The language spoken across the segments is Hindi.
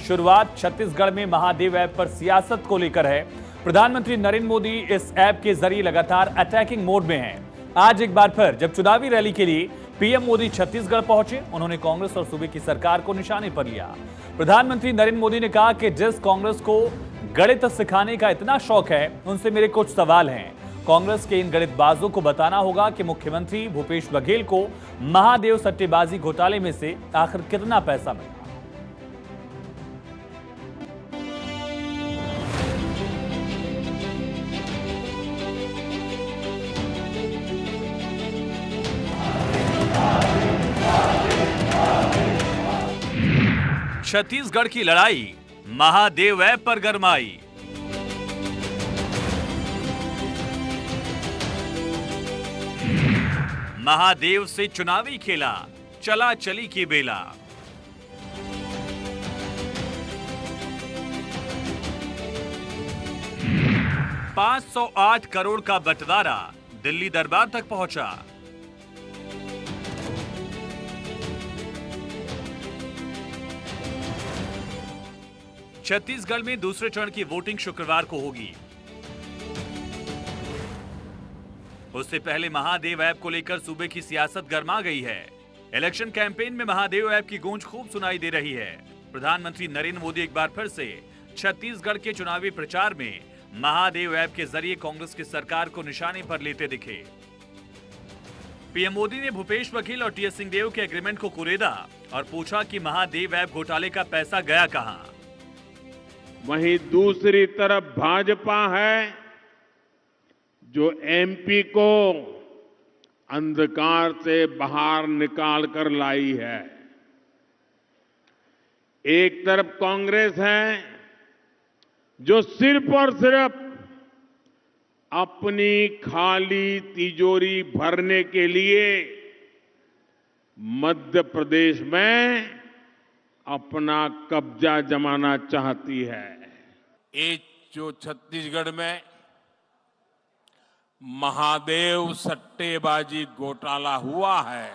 शुरुआत छत्तीसगढ़ में महादेव ऐप पर सियासत को लेकर है। प्रधानमंत्री नरेंद्र मोदी इस ऐप के जरिए लगातार अटैकिंग मोड में हैं। आज एक बार फिर जब चुनावी रैली के लिए पीएम मोदी छत्तीसगढ़ पहुंचे, उन्होंने कांग्रेस और सूबे की सरकार को निशाने पर लिया। प्रधानमंत्री नरेंद्र मोदी ने कहा कि जिस कांग्रेस को गणित सिखाने का इतना शौक है, उनसे मेरे कुछ सवाल हैं। कांग्रेस के इन गणितबाजों को बताना होगा कि मुख्यमंत्री भूपेश बघेल को महादेव सट्टेबाजी घोटाले में से आखिर कितना पैसा मिला। छत्तीसगढ़ की लड़ाई महादेव ऐप पर गरमाई। महादेव से चुनावी खेला, चला चली की बेला। $508 करोड़ का बंटवारा दिल्ली दरबार तक पहुंचा। छत्तीसगढ़ में दूसरे चरण की वोटिंग शुक्रवार को होगी। उससे पहले महादेव ऐप को लेकर सूबे की सियासत गर्मा गई है। इलेक्शन कैंपेन में महादेव ऐप की गूंज खूब सुनाई दे रही है। प्रधानमंत्री नरेंद्र मोदी एक बार फिर से छत्तीसगढ़ के चुनावी प्रचार में महादेव ऐप के जरिए कांग्रेस की सरकार को निशाने पर लेते दिखे। पीएम मोदी ने भूपेश बघेल और टीएस सिंहदेव के एग्रीमेंट को कुरेदा और पूछा कि महादेव ऐप घोटाले का पैसा गया कहां। वहीं दूसरी तरफ भाजपा है जो एमपी को अंधकार से बाहर निकाल कर लाई है। एक तरफ कांग्रेस है जो सिर्फ और सिर्फ अपनी खाली तिजोरी भरने के लिए मध्य प्रदेश में अपना कब्जा जमाना चाहती है। ये जो छत्तीसगढ़ में महादेव सट्टेबाजी घोटाला हुआ है,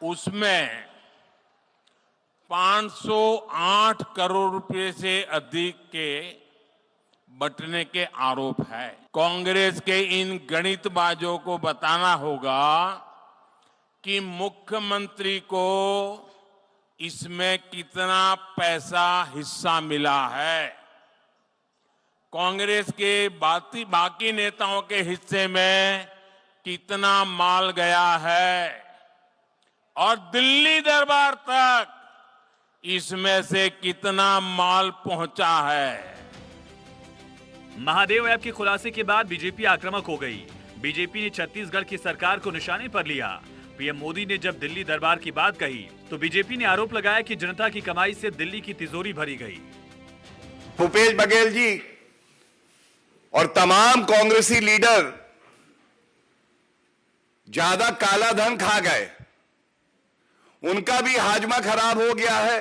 उसमें 508 करोड़ रुपए से अधिक के बंटने के आरोप है। कांग्रेस के इन गणितबाजों को बताना होगा कि मुख्यमंत्री को इसमें कितना पैसा हिस्सा मिला है। कांग्रेस के बाकी नेताओं के हिस्से में कितना माल गया है और दिल्ली दरबार तक इसमें से कितना माल पहुंचा है। महादेव ऐप के खुलासे के बाद बीजेपी आक्रामक हो गई। बीजेपी ने छत्तीसगढ़ की सरकार को निशाने पर लिया। पीएम मोदी ने जब दिल्ली दरबार की बात कही तो बीजेपी ने आरोप लगाया कि जनता की कमाई से दिल्ली की तिजोरी भरी गई। भूपेश बघेल जी और तमाम कांग्रेसी लीडर ज्यादा काला धन खा गए, उनका भी हाजमा खराब हो गया है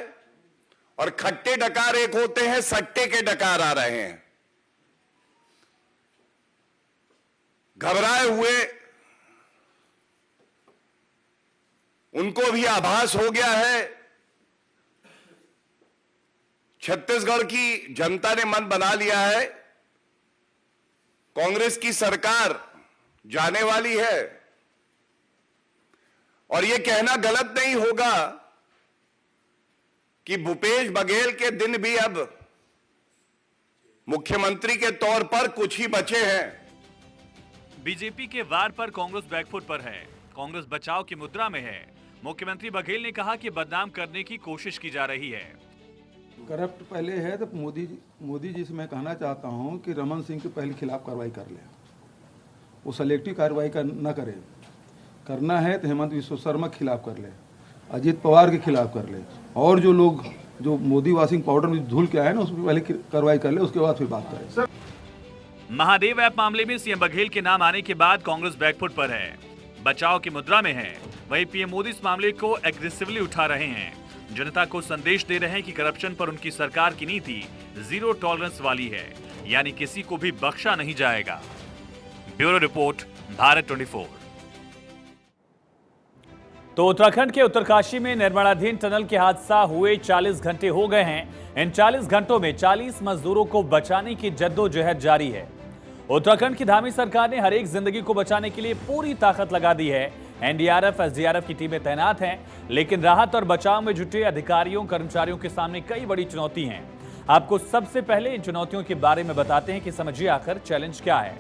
और खट्टे डकार एक होते हैं, सट्टे के डकार आ रहे हैं। घबराए हुए उनको भी आभास हो गया है। छत्तीसगढ़ की जनता ने मन बना लिया है, कांग्रेस की सरकार जाने वाली है। और यह कहना गलत नहीं होगा कि भूपेश बघेल के दिन भी अब मुख्यमंत्री के तौर पर कुछ ही बचे हैं। बीजेपी के वार पर कांग्रेस बैकफुट पर है। कांग्रेस बचाव की मुद्रा में है। मुख्यमंत्री बघेल ने कहा कि बदनाम करने की कोशिश की जा रही है। करप्ट पहले है तो मोदी जी से मैं कहना चाहता हूं कि रमन सिंह के पहले खिलाफ कार्रवाई कर ले। वो सेलेक्टिव कार्रवाई न करे, करना है तो हेमंत विश्व शर्मा के खिलाफ कर ले, अजीत पवार के खिलाफ कर ले, और जो लोग जो मोदी वाशिंग पाउडर में धुल के आए ना, उस पर पहले कार्रवाई कर ले, उसके बाद फिर बात करें। महादेव ऐप मामले में सीएम बघेल के नाम आने के बाद कांग्रेस बैकफुट पर है, बचाव की मुद्रा में है। वहीं पीएम मोदी इस मामले को एग्रेसिवली उठा रहे हैं। जनता को संदेश दे रहे हैं कि करप्शन पर उनकी सरकार की नीति जीरो टॉलरेंस वाली है, यानी किसी को भी बख्शा नहीं जाएगा। Bureau report, Bharat 24। तो उत्तराखंड के उत्तरकाशी में निर्माणाधीन टनल के हादसा हुए 40 घंटे हो गए हैं। इन 40 घंटों में 40 मजदूरों को बचाने की जद्दोजहद जारी है। उत्तराखंड की धामी सरकार ने हर एक जिंदगी को बचाने के लिए पूरी ताकत लगा दी है। एनडीआरएफ, एसडीआरएफ की टीमें तैनात हैं, लेकिन राहत और बचाव में जुटे अधिकारियों, कर्मचारियों के सामने कई बड़ी चुनौती हैं। आपको सबसे पहले इन चुनौतियों के बारे में बताते हैं कि समझिए आखिर चैलेंज क्या है।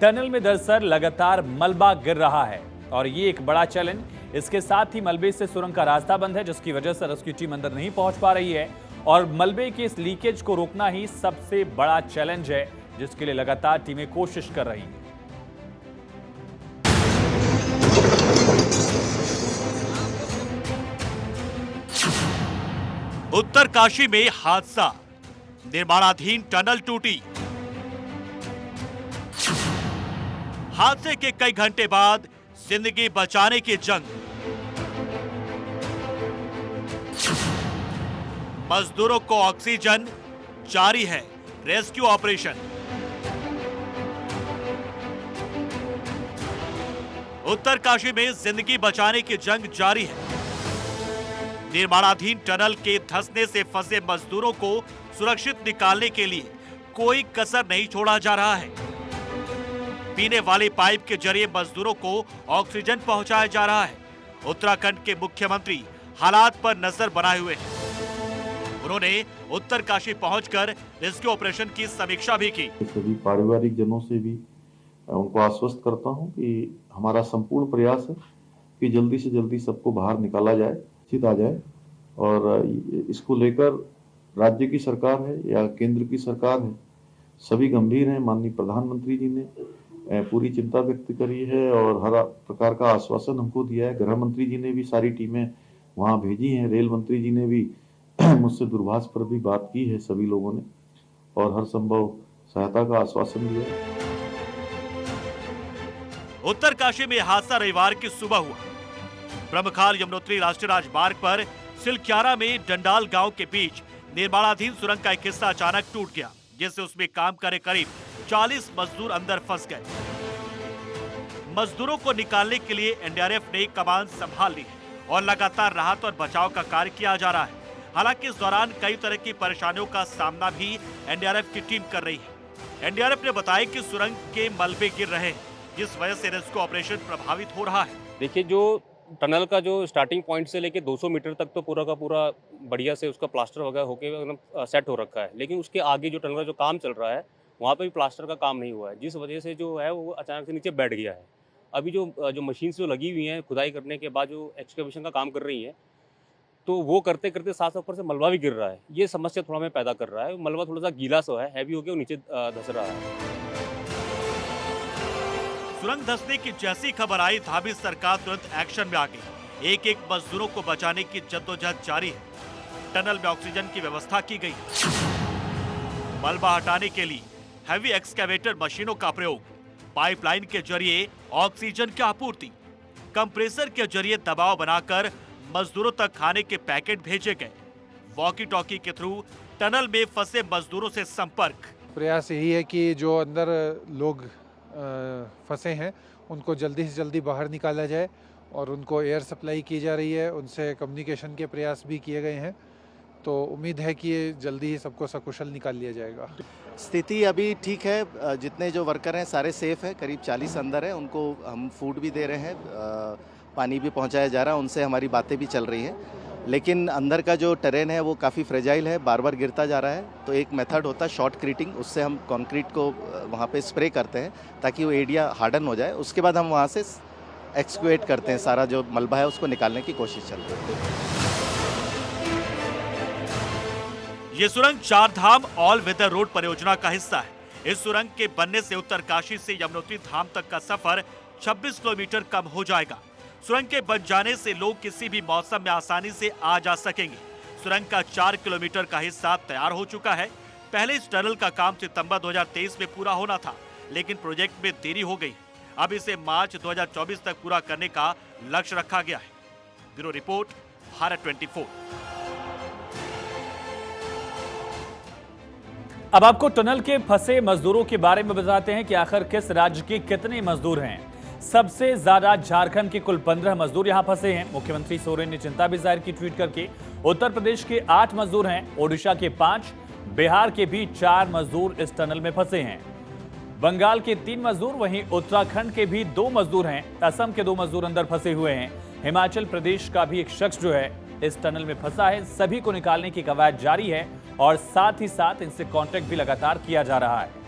टनल में दरअसल लगातार मलबा गिर रहा है और ये एक बड़ा चैलेंज। इसके साथ ही मलबे से सुरंग का रास्ता बंद है, जिसकी वजह से रेस्क्यू टीम अंदर नहीं पहुंच पा रही है और मलबे के इस लीकेज को रोकना ही सबसे बड़ा चैलेंज है, जिसके लिए लगातार टीमें कोशिश कर रही हैं। उत्तरकाशी में हादसा, निर्माणाधीन टनल टूटी। हादसे के कई घंटे बाद जिंदगी बचाने की जंग। मजदूरों को ऑक्सीजन, जारी है रेस्क्यू ऑपरेशन। उत्तरकाशी में जिंदगी बचाने की जंग जारी है। निर्माणाधीन टनल के धंसने से फंसे मजदूरों को सुरक्षित निकालने के लिए कोई कसर नहीं छोड़ा जा रहा है। पीने वाली पाइप के जरिए मजदूरों को ऑक्सीजन पहुंचाया जा रहा है। उत्तराखंड के मुख्यमंत्री हालात पर नजर बनाए हुए हैं। उन्होंने उत्तरकाशी पहुंचकर रेस्क्यू ऑपरेशन की समीक्षा भी की। सभी पारिवारिक जनों से भी उनको आश्वस्त करता हूं कि हमारा संपूर्ण प्रयास है कि जल्दी से जल्दी सबको बाहर निकाला जाए, स्थित आ जाए। और इसको लेकर राज्य की सरकार है या केंद्र की सरकार है, सभी गंभीर हैं। माननीय प्रधानमंत्री जी ने पूरी चिंता व्यक्त करी है और हर प्रकार का आश्वासन हमको दिया है। गृह मंत्री जी ने भी सारी टीमें वहां भेजी हैं। रेल मंत्री जी ने भी मुझसे दूरभाष पर भी बात की है सभी लोगों ने और हर संभव सहायता का आश्वासन दिया है। उत्तरकाशी में हादसा रविवार की सुबह हुआ। ब्रह्मखाल यमुनोत्री राष्ट्रीय राजमार्ग पर सिलक्यारा में डंडाल गांव के बीच निर्माणाधीन सुरंग का एक हिस्सा अचानक टूट गया, जिससे उसमें काम करे करीब 40 मजदूर अंदर फंस गए। मजदूरों को निकालने के लिए एनडीआरएफ ने कमान संभाल ली है और लगातार राहत और बचाव का कार्य किया जा रहा है। हालांकि इस दौरान कई तरह की परेशानियों का सामना भी एनडीआरएफ की टीम कर रही है। एनडीआरएफ ने बताया कि सुरंग के मलबे गिर रहे हैं, जिस वजह से रेस्क्यू ऑपरेशन प्रभावित हो रहा है। देखिए, जो टनल का जो स्टार्टिंग पॉइंट से लेके 200 मीटर तक तो पूरा का पूरा बढ़िया से उसका प्लास्टर वगैरह होके एकदम सेट हो रखा है, लेकिन उसके आगे जो टनल का जो काम चल रहा है वहाँ पे भी प्लास्टर का काम नहीं हुआ है, जिस वजह से जो है वो अचानक से नीचे बैठ गया है। अभी जो मशीन जो लगी हुई हैं खुदाई करने के बाद जो एक्सकेवेशन का काम कर रही हैं, तो वो करते करते साथ ऊपर से मलबा भी गिर रहा है। ये समस्या थोड़ा हमें पैदा कर रहा है। मलबा थोड़ा सा गीला सा है, हैवी होकर नीचे धंस रहा है। सुरंग धंसने की जैसी खबर आई, धामी सरकार तुरंत एक्शन में आ गई। एक एक मजदूरों को बचाने की जद्दोजहद जारी है। टनल में ऑक्सीजन की व्यवस्था की गई। मलबा हटाने के लिए हैवी एक्सकेवेटर मशीनों का प्रयोग, पाइपलाइन के जरिए ऑक्सीजन की आपूर्ति, कंप्रेसर के जरिए दबाव बनाकर मजदूरों तक खाने के पैकेट भेजे गए। वॉकी टॉकी के थ्रू टनल में फंसे मजदूरों से संपर्क। प्रयास यही है कि जो अंदर लोग फंसे हैं उनको जल्दी से जल्दी बाहर निकाला जाए और उनको एयर सप्लाई की जा रही है। उनसे कम्युनिकेशन के प्रयास भी किए गए हैं, तो उम्मीद है कि ये जल्दी ही सबको सकुशल निकाल लिया जाएगा। स्थिति अभी ठीक है। जितने जो वर्कर हैं सारे सेफ हैं, करीब 40 अंदर हैं। उनको हम फूड भी दे रहे हैं, पानी भी पहुंचाया जा रहा है, उनसे हमारी बातें भी चल रही हैं। लेकिन अंदर का जो टेरेन है वो काफ़ी फ्रेजाइल है, बार बार गिरता जा रहा है। तो एक मेथड होता है शॉर्ट क्रीटिंग, उससे हम कंक्रीट को वहाँ पे स्प्रे करते हैं ताकि वो एरिया हार्डन हो जाए। उसके बाद हम वहाँ से एक्सक्यूएट करते हैं, सारा जो मलबा है उसको निकालने की कोशिश चल रही है। ये सुरंग चारधाम ऑल वेदर रोड परियोजना का हिस्सा है। इस सुरंग के बनने से उत्तरकाशी से यमुनोत्री धाम तक का सफर 26 किलोमीटर कम हो जाएगा। सुरंग के बन जाने से लोग किसी भी मौसम में आसानी से आ जा सकेंगे। सुरंग का 4 किलोमीटर का हिस्सा तैयार हो चुका है। पहले इस टनल का काम सितंबर 2023 में पूरा होना था, लेकिन प्रोजेक्ट में देरी हो गई। अब इसे मार्च 2024 तक पूरा करने का लक्ष्य रखा गया है। Bureau report, Bharat 24। अब आपको टनल के फंसे मजदूरों के बारे में बताते हैं कि आखिर किस राज्य के कितने मजदूर हैं। सबसे ज्यादा झारखंड के कुल 15 मजदूर यहां फंसे हैं। मुख्यमंत्री सोरेन ने चिंता भी जाहिर की ट्वीट करके। उत्तर प्रदेश के 8 मजदूर हैं, ओडिशा के 5, बिहार के भी 4 मजदूर इस टनल में फंसे हैं। बंगाल के 3 मजदूर, वहीं उत्तराखंड के भी 2 मजदूर हैं। असम के 2 मजदूर अंदर फंसे हुए हैं। हिमाचल प्रदेश का भी एक शख्स जो है इस टनल में फंसा है। सभी को निकालने की कवायद जारी है और साथ ही साथ इनसे कांटेक्ट भी लगातार किया जा रहा है।